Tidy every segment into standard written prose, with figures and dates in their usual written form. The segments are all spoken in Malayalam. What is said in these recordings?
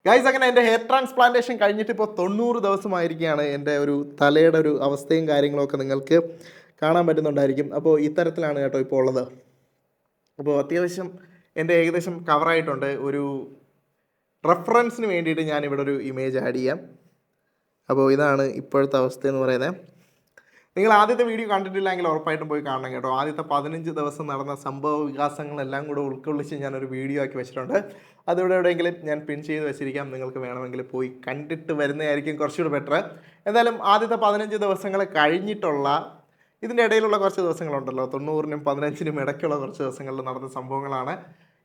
ഗൈസ്, അങ്ങനെ എൻ്റെ ഹെയർ ട്രാൻസ്പ്ലാന്റേഷൻ കഴിഞ്ഞിട്ട് ഇപ്പോൾ 90 ദിവസമായിരിക്കുകയാണ്. എൻ്റെ ഒരു തലയുടെ ഒരു അവസ്ഥയും കാര്യങ്ങളൊക്കെ നിങ്ങൾക്ക് കാണാൻ പറ്റുന്നുണ്ടായിരിക്കും. അപ്പോൾ ഇത്തരത്തിലാണ് കേട്ടോ ഇപ്പോൾ ഉള്ളത്. അപ്പോൾ അത്യാവശ്യം എൻ്റെ ഏകദേശം കവറായിട്ടുണ്ട്. ഒരു റെഫറൻസിന് വേണ്ടിയിട്ട് ഞാൻ ഇവിടെ ഒരു ഇമേജ് ആഡ് ചെയ്യാം. അപ്പോൾ ഇതാണ് ഇപ്പോഴത്തെ അവസ്ഥ എന്ന് പറയുന്നത്. നിങ്ങൾ ആദ്യത്തെ വീഡിയോ കണ്ടിട്ടില്ലെങ്കിൽ ഉറപ്പായിട്ടും പോയി കാണണം കേട്ടോ. ആദ്യത്തെ 15 ദിവസം നടന്ന സംഭവ വികാസങ്ങളെല്ലാം കൂടെ ഉൾക്കൊള്ളിച്ച് ഞാനൊരു വീഡിയോ ആക്കി വെച്ചിട്ടുണ്ട്. അതിവിടെ എവിടെയെങ്കിലും ഞാൻ പിൻ ചെയ്ത് വെച്ചിരിക്കാം. നിങ്ങൾക്ക് വേണമെങ്കിൽ പോയി കണ്ടിട്ട് വരുന്നതായിരിക്കും കുറച്ചുകൂടി ബെറ്റർ. എന്തായാലും ആദ്യത്തെ 15 ദിവസങ്ങൾ കഴിഞ്ഞിട്ടുള്ള ഇതിൻ്റെ ഇടയിലുള്ള കുറച്ച് ദിവസങ്ങളുണ്ടല്ലോ, 90-നും 15-നും ഇടയ്ക്കുള്ള കുറച്ച് ദിവസങ്ങളിൽ നടന്ന സംഭവങ്ങളാണ്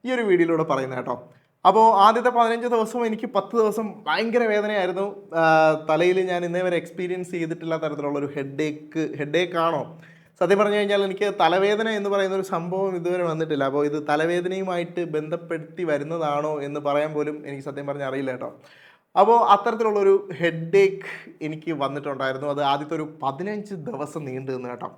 ഈ ഒരു വീഡിയോയിലൂടെ പറയുന്നത് കേട്ടോ. അപ്പോൾ ആദ്യത്തെ 15 ദിവസവും എനിക്ക് 10 ദിവസം ഭയങ്കര വേദനയായിരുന്നു. തലയിൽ ഞാൻ ഇന്നേ വരെ എക്സ്പീരിയൻസ് ചെയ്തിട്ടില്ല തരത്തിലുള്ളൊരു ഹെഡേക്ക് ആണോ, സത്യം പറഞ്ഞു കഴിഞ്ഞാൽ എനിക്ക് തലവേദന എന്ന് പറയുന്ന ഒരു സംഭവം ഇതുവരെ വന്നിട്ടില്ല. അപ്പോൾ ഇത് തലവേദനയുമായിട്ട് ബന്ധപ്പെടുത്തി വരുന്നതാണോ എന്ന് പറയാൻ പോലും എനിക്ക് സത്യം പറഞ്ഞാൽ അറിയില്ല കേട്ടോ. അപ്പോൾ അത്തരത്തിലുള്ളൊരു ഹെഡേക്ക് എനിക്ക് വന്നിട്ടുണ്ടായിരുന്നു. അത് ആദ്യത്തെ ഒരു 15 ദിവസം നീണ്ടു നിന്ന് കേട്ടോ.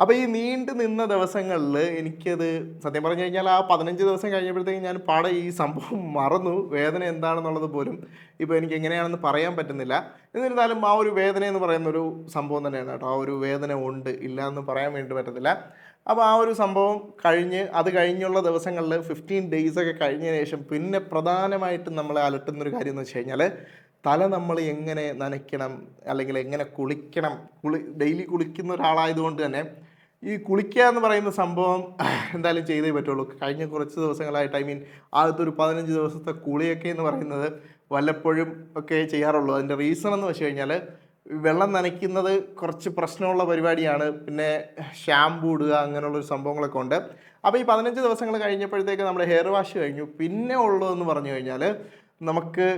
അപ്പോൾ ഈ നീണ്ടു നിന്ന ദിവസങ്ങളിൽ എനിക്കത് സത്യം പറഞ്ഞു കഴിഞ്ഞാൽ ആ 15 ദിവസം കഴിഞ്ഞപ്പോഴത്തേക്കും ഞാൻ പാടെ ഈ സംഭവം മറന്നു, വേദന എന്താണെന്നുള്ളത് പോലും ഇപ്പോൾ എനിക്ക് എങ്ങനെയാണെന്ന് പറയാൻ പറ്റുന്നില്ല. എന്നിരുന്നാലും ആ ഒരു വേദന എന്ന് പറയുന്നൊരു സംഭവം തന്നെയാണ് കേട്ടോ. ആ ഒരു വേദന ഉണ്ട്, ഇല്ല എന്ന് പറയാൻ വേണ്ടി പറ്റത്തില്ല. അപ്പോൾ ആ ഒരു സംഭവം അത് കഴിഞ്ഞുള്ള ദിവസങ്ങളിൽ 15 ഡേയ്സൊക്കെ കഴിഞ്ഞതിന് ശേഷം പിന്നെ പ്രധാനമായിട്ടും നമ്മളെ അലട്ടുന്നൊരു കാര്യം എന്ന് വെച്ച് കഴിഞ്ഞാൽ തല നമ്മൾ എങ്ങനെ നനയ്ക്കണം, അല്ലെങ്കിൽ എങ്ങനെ കുളിക്കണം. ഡെയിലി കുളിക്കുന്ന ഒരാളായതുകൊണ്ട് തന്നെ ഈ കുളിക്കുക എന്ന് പറയുന്ന സംഭവം എന്തായാലും ചെയ്തേ പറ്റുള്ളൂ. കഴിഞ്ഞ കുറച്ച് ദിവസങ്ങളായിട്ട്, ആദ്യത്തെ ഒരു 15 ദിവസത്തെ കുളിയൊക്കെ എന്ന് പറയുന്നത് വല്ലപ്പോഴും ഒക്കെ ചെയ്യാറുള്ളൂ. അതിൻ്റെ റീസൺ എന്ന് വെച്ച് കഴിഞ്ഞാൽ വെള്ളം നനയ്ക്കുന്നത് കുറച്ച് പ്രശ്നമുള്ള പരിപാടിയാണ്. പിന്നെ ഷാമ്പൂ ഇടുക, അങ്ങനെയുള്ളൊരു സംഭവങ്ങളൊക്കെ ഉണ്ട്. അപ്പോൾ ഈ 15 ദിവസങ്ങൾ കഴിഞ്ഞപ്പോഴത്തേക്ക് നമ്മുടെ ഹെയർ വാഷ് കഴിഞ്ഞു. പിന്നെ ഉള്ളതെന്ന് പറഞ്ഞു കഴിഞ്ഞാൽ നമുക്ക്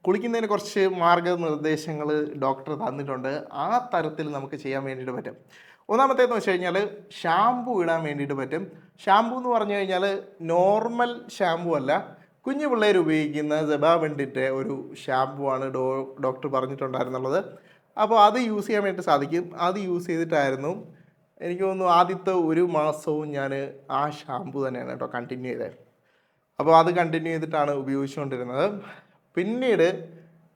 കുളിക്കുന്നതിന് കുറച്ച് മാർഗ്ഗനിർദ്ദേശങ്ങൾ ഡോക്ടർ തന്നിട്ടുണ്ട്. ആ തരത്തിൽ നമുക്ക് ചെയ്യാൻ വേണ്ടിയിട്ട് പറ്റും. ഒന്നാമത്തേന്ന് വെച്ച് കഴിഞ്ഞാൽ ഷാമ്പു ഇടാൻ വേണ്ടിയിട്ട് പറ്റും. ഷാമ്പു എന്ന് പറഞ്ഞു കഴിഞ്ഞാൽ നോർമൽ ഷാമ്പു അല്ല, കുഞ്ഞു പിള്ളേർ ഉപയോഗിക്കുന്ന സെബാവെണ്ടിൻ്റെ ഒരു ഷാമ്പു ആണ് ഡോക്ടർ പറഞ്ഞിട്ടുണ്ടായിരുന്നുള്ളത്. അപ്പോൾ അത് യൂസ് ചെയ്യാൻ വേണ്ടി സാധിക്കും. അത് യൂസ് ചെയ്തിട്ടായിരുന്നു എനിക്ക് തോന്നുന്നു ആദ്യത്തെ ഒരു മാസവും ഞാൻ ആ ഷാമ്പു തന്നെയാണ് കേട്ടോ കണ്ടിന്യൂ ചെയ്തത്. അപ്പോൾ അത് കണ്ടിന്യൂ ചെയ്തിട്ടാണ് ഉപയോഗിച്ചുകൊണ്ടിരുന്നത്. പിന്നീട്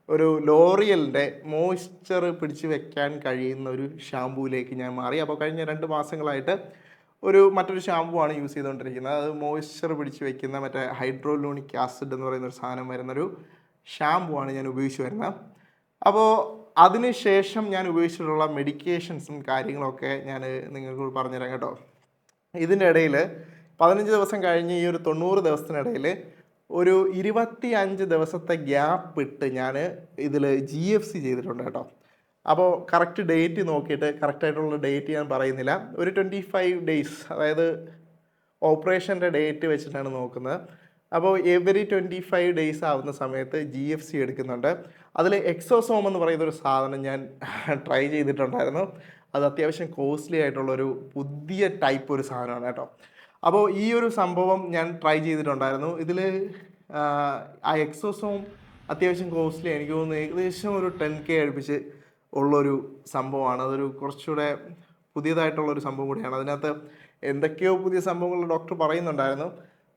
ഒരു ലോറിയലിൻ്റെ മോയ്സ്ചർ പിടിച്ച് വെക്കാൻ കഴിയുന്ന ഒരു ഷാമ്പൂയിലേക്ക് ഞാൻ മാറി. അപ്പോൾ കഴിഞ്ഞ 2 മാസങ്ങളായിട്ട് മറ്റൊരു ഷാമ്പൂ ആണ് യൂസ് ചെയ്തുകൊണ്ടിരിക്കുന്നത്. അത് മോയ്സ്ചർ പിടിച്ച് വെക്കുന്ന മറ്റേ ഹൈഡ്രോലൂണിക് ആസിഡ് എന്ന് പറയുന്നൊരു സാധനം വരുന്നൊരു ഷാമ്പൂ ആണ് ഞാൻ ഉപയോഗിച്ച് വരുന്നത്. അപ്പോൾ അതിനുശേഷം ഞാൻ ഉപയോഗിച്ചിട്ടുള്ള മെഡിക്കേഷൻസും കാര്യങ്ങളൊക്കെ ഞാൻ നിങ്ങൾക്ക് പറഞ്ഞുതരാം കേട്ടോ. ഇതിൻ്റെ ഇടയിൽ 15 ദിവസം കഴിഞ്ഞ് ഈ ഒരു 90 ദിവസത്തിനിടയിൽ ഒരു 25 ദിവസത്തെ ഗ്യാപ്പ് ഇട്ട് ഞാൻ ഇതിൽ GFC ചെയ്തിട്ടുണ്ട് കേട്ടോ. അപ്പോൾ കറക്റ്റ് ഡേറ്റ് നോക്കിയിട്ട്, കറക്റ്റായിട്ടുള്ള ഡേറ്റ് ഞാൻ പറയുന്നില്ല, ഒരു 25 ഡേയ്സ്, അതായത് ഓപ്പറേഷൻ്റെ ഡേറ്റ് വെച്ചിട്ടാണ് നോക്കുന്നത്. അപ്പോൾ എവറി 25 ഡേയ്സ് ആവുന്ന സമയത്ത് GFC എടുക്കുന്നുണ്ട്. അതിൽ എക്സോസോം എന്ന് പറയുന്നൊരു സാധനം ഞാൻ ട്രൈ ചെയ്തിട്ടുണ്ടായിരുന്നു. അത് അത്യാവശ്യം കോസ്റ്റ്ലി ആയിട്ടുള്ളൊരു പുതിയ ടൈപ്പ് ഒരു സാധനമാണ് കേട്ടോ. അപ്പോൾ ഈ ഒരു സംഭവം ഞാൻ ട്രൈ ചെയ്തിട്ടുണ്ടായിരുന്നു. ഇതിൽ ആ എക്സോസോം അത്യാവശ്യം കോസ്റ്റ്ലി, എനിക്ക് തോന്നുന്നു ഏകദേശം ഒരു 10K അടുപ്പിച്ച് ഉള്ളൊരു സംഭവമാണ്. അതൊരു കുറച്ചുകൂടെ പുതിയതായിട്ടുള്ളൊരു സംഭവം കൂടിയാണ്. അതിനകത്ത് എന്തൊക്കെയോ പുതിയ സംഭവങ്ങൾ ഡോക്ടർ പറയുന്നുണ്ടായിരുന്നു.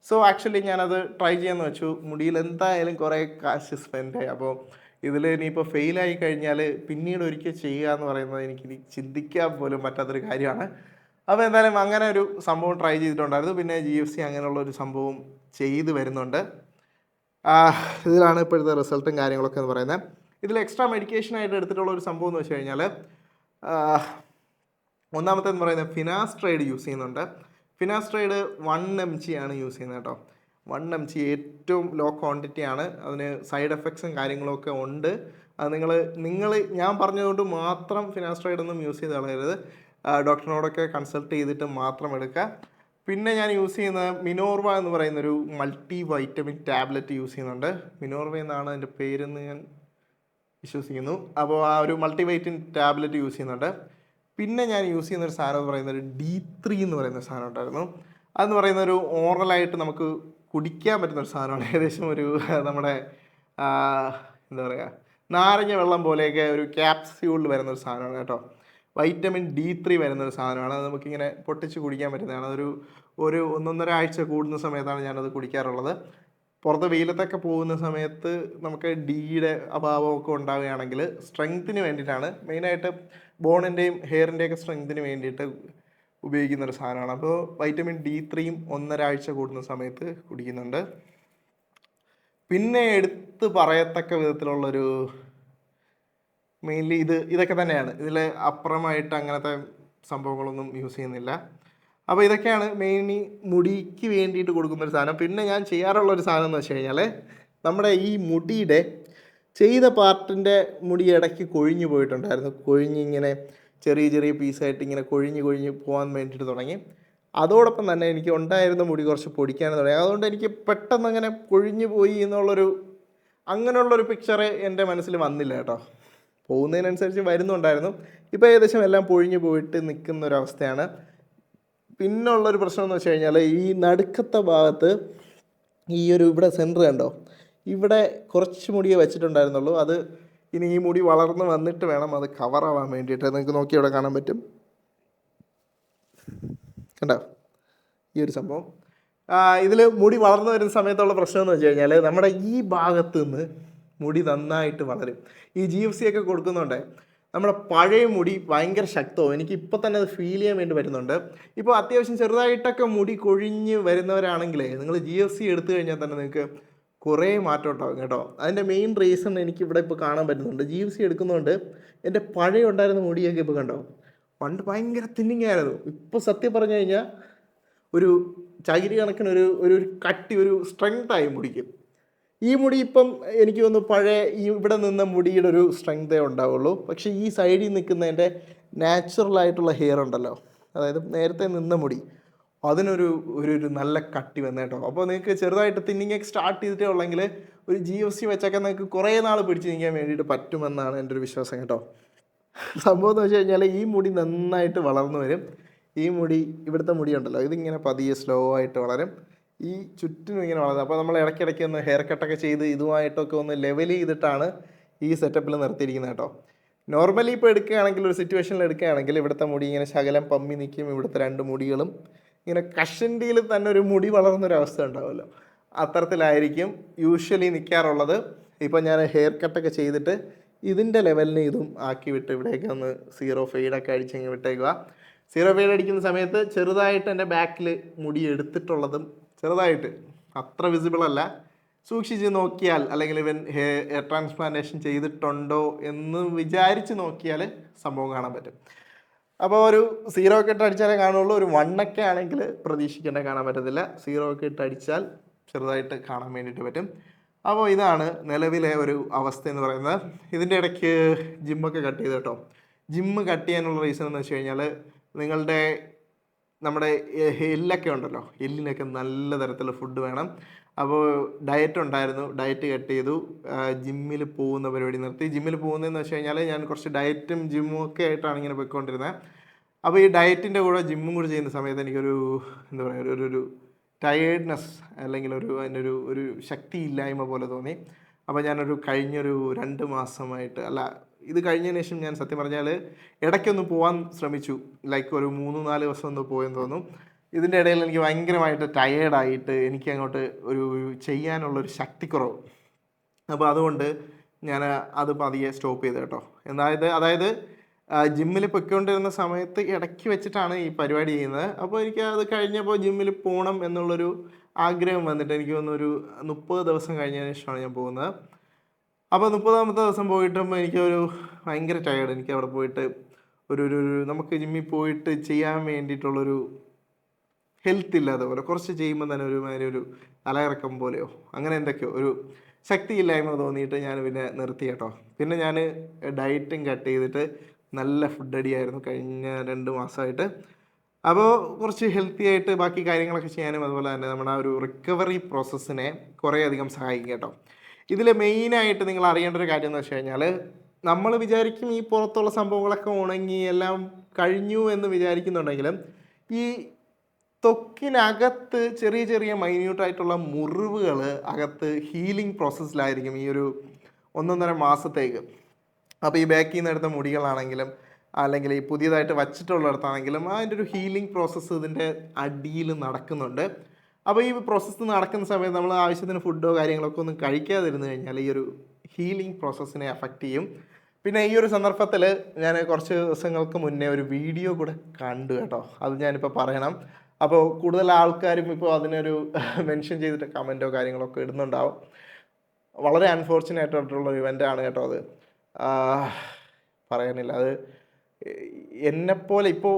സോ ആക്ച്വലി ഞാനത് ട്രൈ ചെയ്യാമെന്ന് വെച്ചു. മുടിയിൽ എന്തായാലും കുറേ കാശ് സ്പെൻഡായി. അപ്പോൾ ഇതിൽ ഇനിയിപ്പോൾ ഫെയിലായി കഴിഞ്ഞാൽ പിന്നീട് ഒരിക്കൽ ചെയ്യുക എന്ന് പറയുന്നത് എനിക്ക് ചിന്തിക്കാൻ പോലും പറ്റാത്തൊരു കാര്യമാണ്. അപ്പോൾ എന്തായാലും അങ്ങനെ ഒരു സംഭവം ട്രൈ ചെയ്തിട്ടുണ്ടായിരുന്നു. പിന്നെ GFC അങ്ങനെയുള്ളൊരു സംഭവം ചെയ്ത് വരുന്നുണ്ട്. ഇതിലാണ് ഇപ്പോഴത്തെ റിസൾട്ടും കാര്യങ്ങളൊക്കെ എന്ന് പറയുന്നത്. ഇതിൽ എക്സ്ട്രാ മെഡിക്കേഷനായിട്ട് എടുത്തിട്ടുള്ള ഒരു സംഭവം എന്ന് വെച്ച് കഴിഞ്ഞാൽ ഒന്നാമത്തേന്ന് പറയുന്നത് ഫിനാസ്ട്രൈഡ് യൂസ് ചെയ്യുന്നുണ്ട്. ഫിനാസ്ട്രൈഡ് 1 mg ആണ് യൂസ് ചെയ്യുന്നത് കേട്ടോ. 1 mg ഏറ്റവും ലോ ക്വാണ്ടിറ്റി ആണ്. അതിന് സൈഡ് എഫക്ട്സും കാര്യങ്ങളൊക്കെ ഉണ്ട്. അത് നിങ്ങൾ ഞാൻ പറഞ്ഞതുകൊണ്ട് മാത്രം ഫിനാസ്ട്രൈഡ് ഒന്നും യൂസ് ചെയ്ത് കളയരുത്. ഡോക്ടറിനോടൊക്കെ കൺസൾട്ട് ചെയ്തിട്ട് മാത്രം എടുക്കുക. പിന്നെ ഞാൻ യൂസ് ചെയ്യുന്ന മിനോർവ എന്ന് പറയുന്നൊരു മൾട്ടി വൈറ്റമിൻ ടാബ്ലറ്റ് യൂസ് ചെയ്യുന്നുണ്ട്. മിനോർവ എന്നാണ് അതിൻ്റെ പേരെന്ന് ഞാൻ വിശ്വസിക്കുന്നു. അപ്പോൾ ആ ഒരു മൾട്ടി വൈറ്റമിൻ ടാബ്ലറ്റ് യൂസ് ചെയ്യുന്നുണ്ട്. പിന്നെ ഞാൻ യൂസ് ചെയ്യുന്നൊരു സാധനം എന്ന് പറയുന്നത് D3 എന്ന് പറയുന്ന സാധനം ഉണ്ടായിരുന്നു. അതെന്ന് പറയുന്നൊരു ഓറലായിട്ട് നമുക്ക് കുടിക്കാൻ പറ്റുന്നൊരു സാധനമാണ്. ഏകദേശം ഒരു നമ്മുടെ എന്താ പറയുക, നാരങ്ങ വെള്ളം പോലെയൊക്കെ ഒരു ക്യാപ്സ്യൂളിൽ വരുന്നൊരു സാധനമാണ് കേട്ടോ. വൈറ്റമിൻ D3 വരുന്നൊരു സാധനമാണ്. അത് നമുക്കിങ്ങനെ പൊട്ടിച്ച് കുടിക്കാൻ പറ്റുന്നതാണ്. ഒരു 1-1.5 ആഴ്ച കൂടുന്ന സമയത്താണ് ഞാനത് കുടിക്കാറുള്ളത്. പുറത്ത് വെയിലത്തൊക്കെ പോകുന്ന സമയത്ത് നമുക്ക് ഡിയുടെ അഭാവമൊക്കെ ഉണ്ടാവുകയാണെങ്കിൽ സ്ട്രെങ്ത്തിന് വേണ്ടിയിട്ടാണ് മെയിനായിട്ട് ബോണിൻ്റെയും ഹെയറിൻ്റെയൊക്കെ സ്ട്രെങ്ത്തിന് വേണ്ടിയിട്ട് ഉപയോഗിക്കുന്ന ഒരു സാധനമാണ്. അപ്പോൾ വൈറ്റമിൻ D3 1.5 ആഴ്ച കൂടുന്ന സമയത്ത് കുടിക്കുന്നുണ്ട്. പിന്നെ എടുത്ത് പറയത്തക്ക വിധത്തിലുള്ളൊരു മെയിൻലി ഇതൊക്കെ തന്നെയാണ്. ഇതിൽ അപ്പുറമായിട്ട് അങ്ങനത്തെ സംഭവങ്ങളൊന്നും യൂസ് ചെയ്യുന്നില്ല. അപ്പോൾ ഇതൊക്കെയാണ് മെയിൻലി മുടിക്ക് വേണ്ടിയിട്ട് കൊടുക്കുന്നൊരു സാധനം. പിന്നെ ഞാൻ ചെയ്യാറുള്ളൊരു സാധനം എന്ന് വെച്ച് കഴിഞ്ഞാൽ നമ്മുടെ ഈ മുടിയുടെ ചെയ്ത പാർട്ടിൻ്റെ മുടി ഇടയ്ക്ക് കൊഴിഞ്ഞു പോയിട്ടുണ്ടായിരുന്നു. കൊഴിഞ്ഞിങ്ങനെ ചെറിയ ചെറിയ പീസായിട്ട് ഇങ്ങനെ കൊഴിഞ്ഞ് പോകാൻ വേണ്ടിയിട്ട് തുടങ്ങി. അതോടൊപ്പം തന്നെ എനിക്ക് ഉണ്ടായിരുന്ന മുടി കുറച്ച് പൊടിക്കാനും തുടങ്ങി. അതുകൊണ്ട് എനിക്ക് പെട്ടെന്ന് അങ്ങനെ കൊഴിഞ്ഞു പോയി അങ്ങനെയുള്ളൊരു പിക്ചർ എൻ്റെ മനസ്സിൽ വന്നില്ല കേട്ടോ. പോകുന്നതിനനുസരിച്ച് വരുന്നുണ്ടായിരുന്നു. ഇപ്പോൾ ഏകദേശം എല്ലാം പൊഴിഞ്ഞു പോയിട്ട് നിൽക്കുന്ന ഒരവസ്ഥയാണ്. പിന്നുള്ളൊരു പ്രശ്നം എന്ന് വെച്ച് കഴിഞ്ഞാൽ ഈ നടുക്കത്തെ ഭാഗത്ത് ഇവിടെ സെൻറ്റർ കണ്ടോ, ഇവിടെ കുറച്ച് മുടിയെ വെച്ചിട്ടുണ്ടായിരുന്നുള്ളൂ. അത് ഇനി ഈ മുടി വളർന്ന് വന്നിട്ട് വേണം അത് കവറാവാൻ വേണ്ടിയിട്ട്. നിങ്ങൾക്ക് നോക്കി ഇവിടെ കാണാൻ പറ്റും, കണ്ടോ ഈ ഒരു സംഭവം. ഇതിൽ മുടി വളർന്നു വരുന്ന സമയത്തുള്ള പ്രശ്നം എന്ന് വെച്ച് കഴിഞ്ഞാൽ നമ്മുടെ ഈ ഭാഗത്ത് നിന്ന് മുടി നന്നായിട്ട് വളരും. ഈ GFC ഒക്കെ കൊടുക്കുന്നുണ്ട്. നമ്മുടെ പഴയ മുടി ഭയങ്കര ശക്തവും. എനിക്ക് ഇപ്പോൾ തന്നെ അത് ഫീൽ ചെയ്യാൻ വേണ്ടി പറ്റുന്നുണ്ട്. ഇപ്പോൾ അത്യാവശ്യം ചെറുതായിട്ടൊക്കെ മുടി കൊഴിഞ്ഞ് വരുന്നവരാണെങ്കിലേ നിങ്ങൾ GFC എടുത്തു കഴിഞ്ഞാൽ തന്നെ നിങ്ങൾക്ക് കുറേ മാറ്റം ഉണ്ടാകും കേട്ടോ. അതിൻ്റെ മെയിൻ റീസൺ എനിക്കിവിടെ ഇപ്പോൾ കാണാൻ പറ്റുന്നുണ്ട്. GFC എടുക്കുന്നതുകൊണ്ട് എൻ്റെ പഴയ ഉണ്ടായിരുന്ന മുടിയൊക്കെ ഇപ്പോൾ കണ്ടോ, പണ്ട് ഭയങ്കര തിന്നിങ് ആയിരുന്നു. ഇപ്പോൾ സത്യം പറഞ്ഞു കഴിഞ്ഞാൽ ഒരു ചകിരി കണക്കിന് ഒരു കട്ടി, ഒരു സ്ട്രെങ്തായി മുടിക്കും. ഈ മുടി ഇപ്പം എനിക്ക് തോന്നുന്നു പഴയ ഇവിടെ നിന്ന മുടിയുടെ ഒരു സ്ട്രെങ്തേ ഉണ്ടാവുള്ളൂ. പക്ഷേ ഈ സൈഡിൽ നിൽക്കുന്നതിൻ്റെ നാച്ചുറലായിട്ടുള്ള ഹെയർ ഉണ്ടല്ലോ, അതായത് നേരത്തെ നിന്ന മുടി, അതിനൊരു നല്ല കട്ടി വന്നു കേട്ടോ. അപ്പോൾ നിങ്ങൾക്ക് ചെറുതായിട്ട് തിന്നിങ്ങൊക്കെ സ്റ്റാർട്ട് ചെയ്തിട്ടേ ഉള്ളെങ്കിൽ ഒരു GFC വെച്ചൊക്കെ നിങ്ങൾക്ക് കുറേ നാൾ പിടിച്ച് നിൽക്കാൻ വേണ്ടിയിട്ട് പറ്റുമെന്നാണ് എൻ്റെ ഒരു വിശ്വാസം കേട്ടോ. സംഭവം എന്ന് വെച്ച് കഴിഞ്ഞാൽ ഈ മുടി നന്നായിട്ട് വളർന്നു വരും. ഈ മുടി, ഇവിടുത്തെ മുടി ഉണ്ടല്ലോ, ഇതിങ്ങനെ പതിയെ സ്ലോ ആയിട്ട് വളരും. ഈ ചുറ്റിനും ഇങ്ങനെ വളരുന്നത്. അപ്പോൾ നമ്മൾ ഇടയ്ക്കിടയ്ക്ക് ഒന്ന് ഹെയർ കട്ടൊക്കെ ചെയ്ത് ഇതുമായിട്ടൊക്കെ ഒന്ന് ലെവൽ ചെയ്തിട്ടാണ് ഈ സെറ്റപ്പിൽ നിർത്തിയിരിക്കുന്നത് കേട്ടോ. നോർമലി ഇപ്പോൾ എടുക്കുകയാണെങ്കിൽ, ഒരു സിറ്റുവേഷനിൽ എടുക്കുകയാണെങ്കിൽ ഇവിടുത്തെ മുടി ഇങ്ങനെ ശകലം പമ്മി നിൽക്കും. ഇവിടുത്തെ 2 മുടികളും ഇങ്ങനെ കഷണ്ടിയിൽ തന്നെ ഒരു മുടി വളർന്നൊരവസ്ഥ ഉണ്ടാവുമല്ലോ, അത്തരത്തിലായിരിക്കും യൂഷ്വലി നിൽക്കാറുള്ളത്. ഇപ്പോൾ ഞാൻ ഹെയർ കട്ടൊക്കെ ചെയ്തിട്ട് ഇതിൻ്റെ ലെവലിന് ഇതും ആക്കി വിട്ട് ഇവിടേക്ക് ഒന്ന് 0 ഫെയ്ഡൊക്കെ അടിച്ചങ്ങ് വിട്ടേക്കുക. 0 ഫെയ്ഡ് അടിക്കുന്ന സമയത്ത് ചെറുതായിട്ട് എൻ്റെ ബാക്കിൽ മുടി എടുത്തിട്ടുള്ളതും ചെറുതായിട്ട്, അത്ര വിസിബിൾ അല്ല, സൂക്ഷിച്ച് നോക്കിയാൽ, അല്ലെങ്കിൽ ഇവൻ ഹെയർ ട്രാൻസ്പ്ലാന്റേഷൻ ചെയ്തിട്ടുണ്ടോ എന്ന് വിചാരിച്ച് നോക്കിയാൽ സംഭവം കാണാൻ പറ്റും. അപ്പോൾ ഒരു 0 ഒക്കെ ഇട്ട് അടിച്ചാലേ കാണുള്ളൂ. ഒരു 1 ഒക്കെ ആണെങ്കിൽ പ്രതീക്ഷിക്കേണ്ട കാണാൻ പറ്റത്തില്ല. 0 ഒക്കെ ഇട്ട് അടിച്ചാൽ ചെറുതായിട്ട് കാണാൻ വേണ്ടിയിട്ട് പറ്റും. അപ്പോൾ ഇതാണ് നിലവിലെ ഒരു അവസ്ഥ എന്ന് പറയുന്നത്. ഇതിൻ്റെ ഇടയ്ക്ക് ജിമ്മൊക്കെ കട്ട് ചെയ്ത് കേട്ടോ. ജിമ്മ് കട്ട് ചെയ്യാനുള്ള റീസൺ എന്ന് വെച്ച് കഴിഞ്ഞാൽ നമ്മുടെ എല്ലൊക്കെ ഉണ്ടല്ലോ, എല്ലിനൊക്കെ നല്ല തരത്തിലുള്ള ഫുഡ് വേണം. അപ്പോൾ ഡയറ്റ് ഉണ്ടായിരുന്നു, ഡയറ്റ് കട്ട് ചെയ്തു. ജിമ്മിൽ പോകുന്ന പരിപാടി നിർത്തി. ജിമ്മിൽ പോകുന്നതെന്ന് വെച്ച് കഴിഞ്ഞാൽ ഞാൻ കുറച്ച് ഡയറ്റും ജിമ്മും ഒക്കെ ആയിട്ടാണ് ഇങ്ങനെ പോയിക്കൊണ്ടിരുന്നത്. അപ്പോൾ ഈ ഡയറ്റിൻ്റെ കൂടെ ജിമ്മും കൂടെ ചെയ്യുന്ന സമയത്ത് എനിക്കൊരു എന്താ പറയുക, ഒരു ടയേർഡ്നെസ്, അല്ലെങ്കിൽ ഒരു ശക്തിയില്ലായ്മ പോലെ തോന്നി. അപ്പോൾ ഞാനൊരു കഴിഞ്ഞൊരു 2 മാസമായിട്ട്, അല്ല ഇത് കഴിഞ്ഞതിന് ശേഷം ഞാൻ സത്യം പറഞ്ഞാൽ ഇടയ്ക്കൊന്ന് പോകാൻ ശ്രമിച്ചു. ലൈക്ക് ഒരു 3-4 ദിവസം ഒന്ന് പോയെന്ന് തോന്നും. ഇതിൻ്റെ ഇടയിൽ എനിക്ക് ഭയങ്കരമായിട്ട് ടയേർഡായിട്ട് എനിക്ക് അങ്ങോട്ട് ഒരു ചെയ്യാനുള്ളൊരു ശക്തിക്കുറവ്. അപ്പോൾ അതുകൊണ്ട് ഞാൻ അത് പതിയെ സ്റ്റോപ്പ് ചെയ്തു കേട്ടോ. അതായത് ജിമ്മിൽ പൊയ്ക്കൊണ്ടിരുന്ന സമയത്ത് ഇടയ്ക്ക് വെച്ചിട്ടാണ് ഈ പരിപാടി ചെയ്യുന്നത്. അപ്പോൾ എനിക്ക് അത് കഴിഞ്ഞപ്പോൾ ജിമ്മിൽ പോകണം എന്നുള്ളൊരു ആഗ്രഹം വന്നിട്ട് എനിക്ക് തോന്നുന്നു ഒരു 30 ദിവസം കഴിഞ്ഞതിന് ശേഷമാണ് ഞാൻ പോകുന്നത്. അപ്പോൾ 30ാമത്തെ ദിവസം പോയിട്ടുമ്പോൾ എനിക്കൊരു ഭയങ്കര ടയേർഡ്. എനിക്ക് അവിടെ പോയിട്ട് ഒരു നമുക്ക് ജിമ്മിൽ പോയിട്ട് ചെയ്യാൻ വേണ്ടിയിട്ടുള്ളൊരു ഹെൽത്ത് ഇല്ലാതെ പോലെ, കുറച്ച് ചെയ്യുമ്പോൾ തന്നെ ഒരു തലയിറക്കം പോലെയോ അങ്ങനെ എന്തൊക്കെയോ ഒരു ശക്തിയില്ലായ്മ തോന്നിയിട്ട് ഞാൻ പിന്നെ നിർത്തി കേട്ടോ. പിന്നെ ഞാൻ ഡയറ്റും കട്ട് ചെയ്തിട്ട് നല്ല ഫുഡ് അടിയായിരുന്നു കഴിഞ്ഞ 2 മാസമായിട്ട്. അപ്പോൾ കുറച്ച് ഹെൽത്തി ആയിട്ട് ബാക്കി കാര്യങ്ങളൊക്കെ ചെയ്യാനും അതുപോലെ തന്നെ നമ്മുടെ ആ ഒരു റിക്കവറി പ്രോസസ്സിനെ കുറേയധികം സഹായിക്കും കേട്ടോ. ഇതിൽ മെയിനായിട്ട് നിങ്ങൾ അറിയേണ്ട ഒരു കാര്യം എന്ന് വെച്ച് കഴിഞ്ഞാൽ, നമ്മൾ വിചാരിക്കും ഈ പുറത്തുള്ള സംഭവങ്ങളൊക്കെ ഉണങ്ങി എല്ലാം കഴിഞ്ഞു എന്ന് വിചാരിക്കുന്നുണ്ടെങ്കിലും ഈ ത്വക്കിനകത്ത് ചെറിയ ചെറിയ മൈന്യൂട്ടായിട്ടുള്ള മുറിവുകൾ അകത്ത് ഹീലിംഗ് പ്രോസസ്സിലായിരിക്കും ഈ ഒരു 1.5 മാസത്തേക്ക്. അപ്പോൾ ഈ ബാക്കിൽ നിന്ന് എടുത്ത മുടികളാണെങ്കിലും അല്ലെങ്കിൽ ഈ പുതിയതായിട്ട് വച്ചിട്ടുള്ളിടത്താണെങ്കിലും അതിൻ്റെ ഒരു ഹീലിംഗ് പ്രോസസ്സ് ഇതിൻ്റെ അടിയിൽ നടക്കുന്നുണ്ട്. അപ്പോൾ ഈ പ്രോസസ്സ് നടക്കുന്ന സമയത്ത് നമ്മൾ ആവശ്യത്തിന് ഫുഡോ കാര്യങ്ങളൊക്കെ ഒന്നും കഴിക്കാതിരുന്നു കഴിഞ്ഞാൽ ഈ ഒരു ഹീലിംഗ് പ്രോസസ്സിനെ അഫക്റ്റ് ചെയ്യും. പിന്നെ ഈ ഒരു സന്ദർഭത്തിൽ ഞാൻ കുറച്ച് ദിവസങ്ങൾക്ക് മുന്നേ ഒരു വീഡിയോ കൂടെ കണ്ടു കേട്ടോ, അത് ഞാനിപ്പോൾ പറയണം. അപ്പോൾ കൂടുതൽ ആൾക്കാരും ഇപ്പോൾ അതിനൊരു മെൻഷൻ ചെയ്തിട്ട് കമൻറ്റോ കാര്യങ്ങളൊക്കെ ഇടുന്നുണ്ടാവും. വളരെ അൺഫോർച്ചുനേറ്റ് ആയിട്ടുള്ള ഒരു ഇവൻ്റാണ് കേട്ടോ അത്. പറയാനില്ല, അത് എന്നെപ്പോലെ ഇപ്പോൾ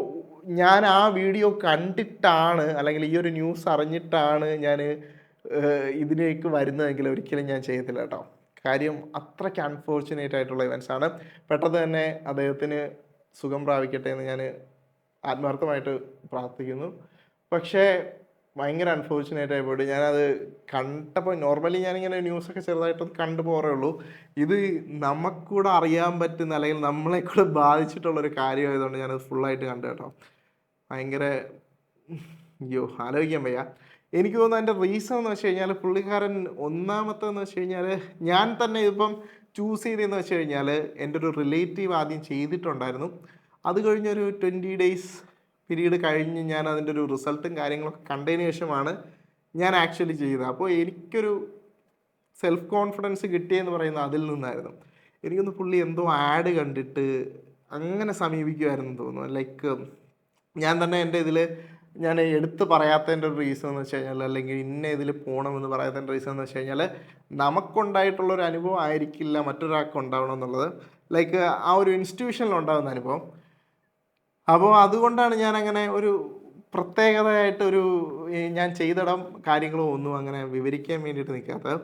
ഞാൻ ആ വീഡിയോ കണ്ടിട്ടാണ് അല്ലെങ്കിൽ ഈ ഒരു ന്യൂസ് അറിഞ്ഞിട്ടാണ് ഞാൻ ഇതിലേക്ക് വരുന്നതെങ്കിൽ ഒരിക്കലും ഞാൻ ചെയ്യത്തില്ല കേട്ടോ. കാര്യം അത്രയ്ക്ക് അൺഫോർച്ചുനേറ്റ് ആയിട്ടുള്ള ഇവൻറ്റ്സാണ്. പെട്ടെന്ന് തന്നെ അദ്ദേഹത്തിന് സുഖം പ്രാപിക്കട്ടെ എന്ന് ഞാൻ ആത്മാർത്ഥമായിട്ട് പ്രാർത്ഥിക്കുന്നു. പക്ഷേ ഭയങ്കര അൺഫോർച്ചുനേറ്റ് ആയിപ്പോയിട്ട് ഞാനത് കണ്ടപ്പോൾ, നോർമലി ഞാനിങ്ങനെ ന്യൂസൊക്കെ ചെറുതായിട്ടൊന്ന് കണ്ടു പോറേ ഉള്ളൂ. ഇത് നമുക്കൂടെ അറിയാൻ പറ്റുന്ന അല്ലെങ്കിൽ നമ്മളെ കൂടെ ബാധിച്ചിട്ടുള്ളൊരു കാര്യമായതുകൊണ്ട് ഞാനത് ഫുള്ളായിട്ട് കണ്ടു കേട്ടോ. ഭയങ്കര അയ്യോ, ആലോചിക്കാൻ വയ്യ. എനിക്ക് തോന്നുന്നു അതിൻ്റെ റീസൺ എന്ന് വെച്ച് കഴിഞ്ഞാൽ പുള്ളിക്കാരൻ ഒന്നാമത്തെന്ന് വെച്ച് കഴിഞ്ഞാൽ, ഞാൻ തന്നെ ഇതിപ്പം ചൂസ് ചെയ്തതെന്ന് വെച്ച് കഴിഞ്ഞാൽ എൻ്റെ ഒരു റിലേറ്റീവ് ആദ്യം ചെയ്തിട്ടുണ്ടായിരുന്നു. അത് കഴിഞ്ഞൊരു 20 days പീരീഡ് കഴിഞ്ഞ് ഞാൻ അതിൻ്റെ ഒരു റിസൾട്ടും കാര്യങ്ങളൊക്കെ കണ്ടതിന് ശേഷമാണ് ഞാൻ ആക്ച്വലി ചെയ്തത്. അപ്പോൾ എനിക്കൊരു സെൽഫ് കോൺഫിഡൻസ് കിട്ടിയെന്ന് പറയുന്നത് അതിൽ നിന്നായിരുന്നു. എനിക്കൊന്ന് പുള്ളി എന്തോ ആഡ് കണ്ടിട്ട് അങ്ങനെ സമീപിക്കുമായിരുന്നു തോന്നുന്നു. ലൈക്ക് ഞാൻ തന്നെ എൻ്റെ ഇതിൽ ഞാൻ എടുത്ത് പറയാത്തതിൻ്റെ ഒരു റീസൺ എന്ന് വെച്ച് കഴിഞ്ഞാൽ, അല്ലെങ്കിൽ ഇന്ന ഇതിൽ പോകണമെന്ന് പറയാത്തതിൻ്റെ റീസൺ എന്ന് വെച്ച് കഴിഞ്ഞാൽ, നമുക്കുണ്ടായിട്ടുള്ളൊരു അനുഭവം ആയിരിക്കില്ല മറ്റൊരാൾക്ക് ഉണ്ടാവണം എന്നുള്ളത്. ലൈക്ക് ആ ഒരു ഇൻസ്റ്റിറ്റ്യൂഷനിൽ ഉണ്ടാകുന്ന അനുഭവം. അപ്പോൾ അതുകൊണ്ടാണ് ഞാൻ അങ്ങനെ ഒരു പ്രത്യേകതയായിട്ടൊരു ഞാൻ ചെയ്തിടം കാര്യങ്ങളോ ഒന്നും അങ്ങനെ വിവരിക്കാൻ വേണ്ടിയിട്ട് നിൽക്കാത്തത്.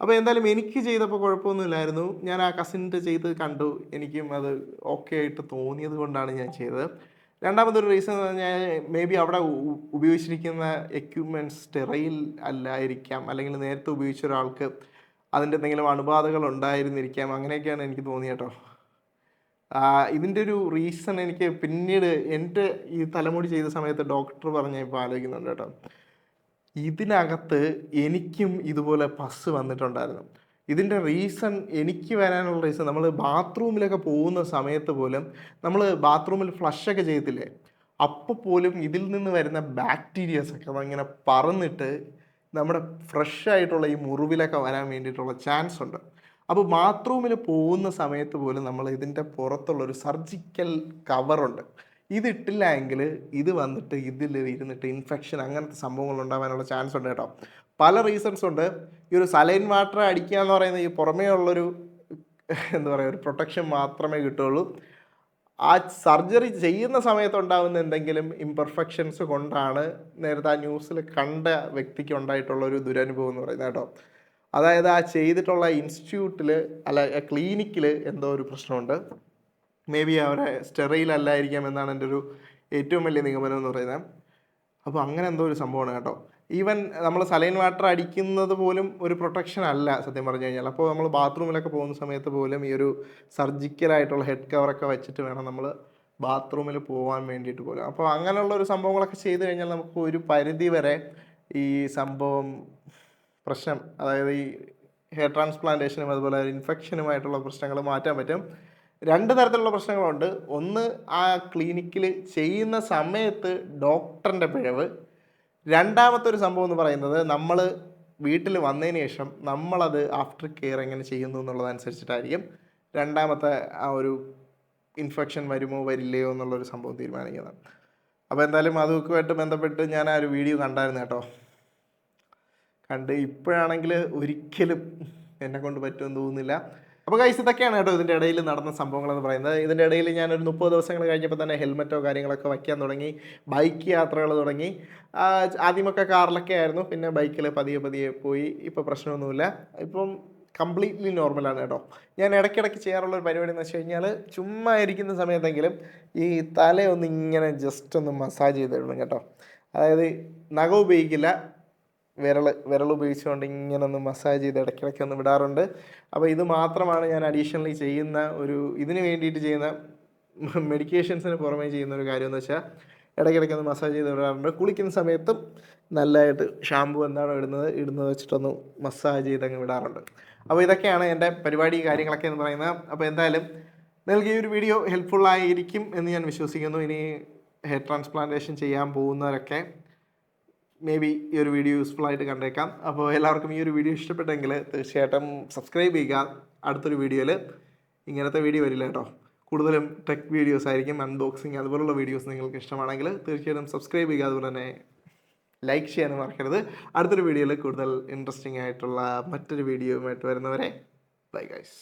അപ്പോൾ എന്തായാലും എനിക്ക് ചെയ്തപ്പോൾ കുഴപ്പമൊന്നുമില്ലായിരുന്നു. ഞാൻ ആ കസിൻ്റെ ചെയ്ത് കണ്ടു, എനിക്കും അത് ഓക്കെ ആയിട്ട് തോന്നിയത് കൊണ്ടാണ് ഞാൻ ചെയ്തത്. രണ്ടാമതൊരു റീസൺ എന്ന് പറഞ്ഞാൽ, മേ ബി അവിടെ ഉപയോഗിച്ചിരിക്കുന്ന എക്യുപ്മെൻറ്റ്സ് സ്റ്റെറൈൽ അല്ലായിരിക്കാം, അല്ലെങ്കിൽ നേരത്തെ ഉപയോഗിച്ച ഒരാൾക്ക് അതിൻ്റെ എന്തെങ്കിലും അണുബാധകൾ ഉണ്ടായിരുന്നിരിക്കാം. അങ്ങനെയൊക്കെയാണ് എനിക്ക് തോന്നിയത് കേട്ടോ. ഇതിൻ്റെ ഒരു റീസൺ എനിക്ക് പിന്നീട് എൻ്റെ ഈ തലമുടി ചെയ്ത സമയത്ത് ഡോക്ടർ പറഞ്ഞ ഇപ്പോൾ ആലോചിക്കുന്നുണ്ട് കേട്ടോ. ഇതിനകത്ത് എനിക്കും ഇതുപോലെ പസ് വന്നിട്ടുണ്ടായിരുന്നു. ഇതിൻ്റെ റീസൺ, എനിക്ക് വരാനുള്ള റീസൺ, നമ്മൾ ബാത്റൂമിലൊക്കെ പോകുന്ന സമയത്ത് പോലും നമ്മൾ ബാത്റൂമിൽ ഫ്ലഷൊക്കെ ചെയ്യത്തില്ലേ, അപ്പോൾ പോലും ഇതിൽ നിന്ന് വരുന്ന ബാക്ടീരിയസൊക്കെ ഇങ്ങനെ പറന്നിട്ട് നമ്മുടെ ഫ്രഷ് ആയിട്ടുള്ള ഈ മുറിവിലൊക്കെ വരാൻ വേണ്ടിയിട്ടുള്ള ചാൻസ് ഉണ്ട്. അപ്പോൾ ബാത്റൂമിൽ പോകുന്ന സമയത്ത് പോലും നമ്മൾ ഇതിൻ്റെ പുറത്തുള്ളൊരു സർജിക്കൽ കവറുണ്ട്, ഇതിട്ടില്ല എങ്കിൽ ഇത് വന്നിട്ട് ഇതിൽ ഇരുന്നിട്ട് ഇൻഫെക്ഷൻ അങ്ങനത്തെ സംഭവങ്ങൾ ഉണ്ടാകാനുള്ള ചാൻസ് ഉണ്ട് കേട്ടോ. പല റീസൺസ് ഉണ്ട്. ഈ ഒരു സലൈൻ വാട്ടർ അടിക്കുക എന്ന് പറയുന്നത് ഈ പുറമേ ഉള്ളൊരു എന്താ പറയുക, ഒരു പ്രൊട്ടക്ഷൻ മാത്രമേ കിട്ടുള്ളൂ. ആ സർജറി ചെയ്യുന്ന സമയത്ത് ഉണ്ടാകുന്ന എന്തെങ്കിലും ഇംപെർഫെക്ഷൻസ് കൊണ്ടാണ് നേരത്തെ ആ ന്യൂസിൽ കണ്ട വ്യക്തിക്ക് ഉണ്ടായിട്ടുള്ള ഒരു ദുരനുഭവം എന്ന് പറയുന്നത് കേട്ടോ. അതായത് ആ ചെയ്തിട്ടുള്ള ഇൻസ്റ്റിറ്റ്യൂട്ടിൽ അല്ല ക്ലിനിക്കിൽ എന്തോ ഒരു പ്രശ്നമുണ്ട്. മേ ബി അവരെ സ്റ്റെറൈൽ അല്ലായിരിക്കാം എന്നാണ് എൻ്റെ ഒരു ഏറ്റവും വലിയ നിഗമനം എന്ന് പറയുന്നത്. അപ്പോൾ അങ്ങനെ എന്തോ ഒരു സംഭവമാണ് കേട്ടോ. ഈവൻ നമ്മൾ സലൈൻ വാട്ടർ അടിക്കുന്നത് പോലും ഒരു പ്രൊട്ടക്ഷൻ അല്ല സത്യം പറഞ്ഞു കഴിഞ്ഞാൽ. അപ്പോൾ നമ്മൾ ബാത്റൂമിലൊക്കെ പോകുന്ന സമയത്ത് പോലും ഈ ഒരു സർജിക്കലായിട്ടുള്ള ഹെഡ് കവറൊക്കെ വെച്ചിട്ട് വേണം നമ്മൾ ബാത്റൂമിൽ പോകാൻ വേണ്ടിയിട്ട് പോലും. അപ്പോൾ അങ്ങനെയുള്ള ഒരു സംഭവങ്ങളൊക്കെ ചെയ്ത് കഴിഞ്ഞാൽ നമുക്ക് ഒരു പരിധി വരെ ഈ സംഭവം പ്രശ്നം, അതായത് ഈ ഹെയർ ട്രാൻസ്പ്ലാന്റേഷനും അതുപോലെ ഇൻഫെക്ഷനുമായിട്ടുള്ള പ്രശ്നങ്ങൾ മാറ്റാൻ പറ്റും. രണ്ട് തരത്തിലുള്ള പ്രശ്നങ്ങളുണ്ട്. ഒന്ന്, ആ ക്ലിനിക്കിൽ ചെയ്യുന്ന സമയത്ത് ഡോക്ടറിൻ്റെ പിഴവ്. രണ്ടാമത്തെ ഒരു സംഭവം എന്ന് പറയുന്നത്, നമ്മൾ വീട്ടിൽ വന്നതിന് ശേഷം നമ്മളത് ആഫ്റ്റർ കെയർ എങ്ങനെ ചെയ്യുന്നു എന്നുള്ളതനുസരിച്ചിട്ടായിരിക്കും രണ്ടാമത്തെ ആ ഒരു ഇൻഫെക്ഷൻ വരുമോ വരില്ലയോ എന്നുള്ളൊരു സംഭവം തീരുമാനിക്കുന്നത്. അപ്പോൾ എന്തായാലും അതുമായിട്ട് ബന്ധപ്പെട്ട് ഞാൻ ആ ഒരു വീഡിയോ കണ്ടായിരുന്നു കേട്ടോ. കണ്ട് ഇപ്പോഴാണെങ്കിൽ ഒരിക്കലും എന്നെ കൊണ്ട് പറ്റുമെന്ന് തോന്നുന്നില്ല. അപ്പോൾ ഗൈസ്, ഇതൊക്കെയാണ് കേട്ടോ ഇതിൻ്റെ ഇടയിൽ നടന്ന സംഭവങ്ങളെന്ന് പറയുന്നത്. ഇതിൻ്റെ ഇടയിൽ ഞാനൊരു 30 ദിവസങ്ങൾ കഴിഞ്ഞപ്പോൾ തന്നെ ഹെൽമെറ്റോ കാര്യങ്ങളൊക്കെ വയ്ക്കാൻ തുടങ്ങി, ബൈക്ക് യാത്രകൾ തുടങ്ങി. ആദ്യമൊക്കെ കാറിലൊക്കെ ആയിരുന്നു, പിന്നെ ബൈക്കിൽ പതിയെ പതിയെ പോയി. ഇപ്പോൾ പ്രശ്നമൊന്നുമില്ല, ഇപ്പം കംപ്ലീറ്റ്ലി നോർമലാണ് കേട്ടോ. ഞാൻ ഇടയ്ക്കിടയ്ക്ക് ചെയ്യാറുള്ളൊരു പരിപാടി എന്ന് വെച്ച് കഴിഞ്ഞാൽ, ചുമ്മാ ഇരിക്കുന്ന സമയത്തെങ്കിലും ഈ തലയൊന്ന് ഇങ്ങനെ ജസ്റ്റ് ഒന്ന് മസാജ് ചെയ്തിടണം കേട്ടോ. അതായത് നഖം ഉപയോഗിക്കില്ല, വിരൽ ഉപയോഗിച്ചുകൊണ്ട് ഇങ്ങനെ ഒന്ന് മസാജ് ചെയ്ത് ഇടയ്ക്കിടയ്ക്ക് ഒന്ന് വിടാറുണ്ട്. അപ്പോൾ ഇത് മാത്രമാണ് ഞാൻ അഡീഷണലി ചെയ്യുന്ന ഒരു, ഇതിന് വേണ്ടിയിട്ട് ചെയ്യുന്ന, മെഡിക്കേഷൻസിന് പുറമേ ചെയ്യുന്ന ഒരു കാര്യം എന്ന് വെച്ചാൽ ഇടയ്ക്കിടയ്ക്ക് ഒന്ന് മസാജ് ചെയ്ത് വിടാറുണ്ട്. കുളിക്കുന്ന സമയത്തും നല്ലതായിട്ട് ഷാമ്പു എന്താണോ ഇടുന്നത് വെച്ചിട്ടൊന്ന് മസാജ് ചെയ്തങ്ങ് വിടാറുണ്ട്. അപ്പോൾ ഇതൊക്കെയാണ് എൻ്റെ പരിപാടി കാര്യങ്ങളൊക്കെ എന്ന് പറയുന്നത്. അപ്പോൾ എന്തായാലും നിങ്ങൾക്ക് ഈ ഒരു വീഡിയോ ഹെൽപ്ഫുള്ളായിരിക്കും എന്ന് ഞാൻ വിശ്വസിക്കുന്നു. ഇനി ഹെയർ ട്രാൻസ്പ്ലാന്റേഷൻ ചെയ്യാൻ പോകുന്നവരൊക്കെ മേ ബി ഈ ഒരു വീഡിയോ യൂസ്ഫുൾ ആയിട്ട് കണ്ടേക്കാം. അപ്പോൾ എല്ലാവർക്കും ഈ ഒരു വീഡിയോ ഇഷ്ടപ്പെട്ടെങ്കിൽ തീർച്ചയായിട്ടും സബ്സ്ക്രൈബ് ചെയ്യുക. അടുത്തൊരു വീഡിയോയിൽ ഇങ്ങനത്തെ വീഡിയോ വരില്ല കേട്ടോ, കൂടുതലും ടെക് വീഡിയോസ് ആയിരിക്കും, അൺബോക്സിങ് അതുപോലുള്ള വീഡിയോസ് നിങ്ങൾക്ക് ഇഷ്ടമാണെങ്കിൽ തീർച്ചയായിട്ടും സബ്സ്ക്രൈബ് ചെയ്യുക. അതുപോലെ തന്നെ ലൈക്ക് ചെയ്യാനും മറക്കരുത്. അടുത്തൊരു വീഡിയോയിൽ കൂടുതൽ ഇൻട്രസ്റ്റിംഗ് ആയിട്ടുള്ള മറ്റൊരു വീഡിയോയുമായിട്ട് വരുന്നവരെ ബൈ ഗൈസ്.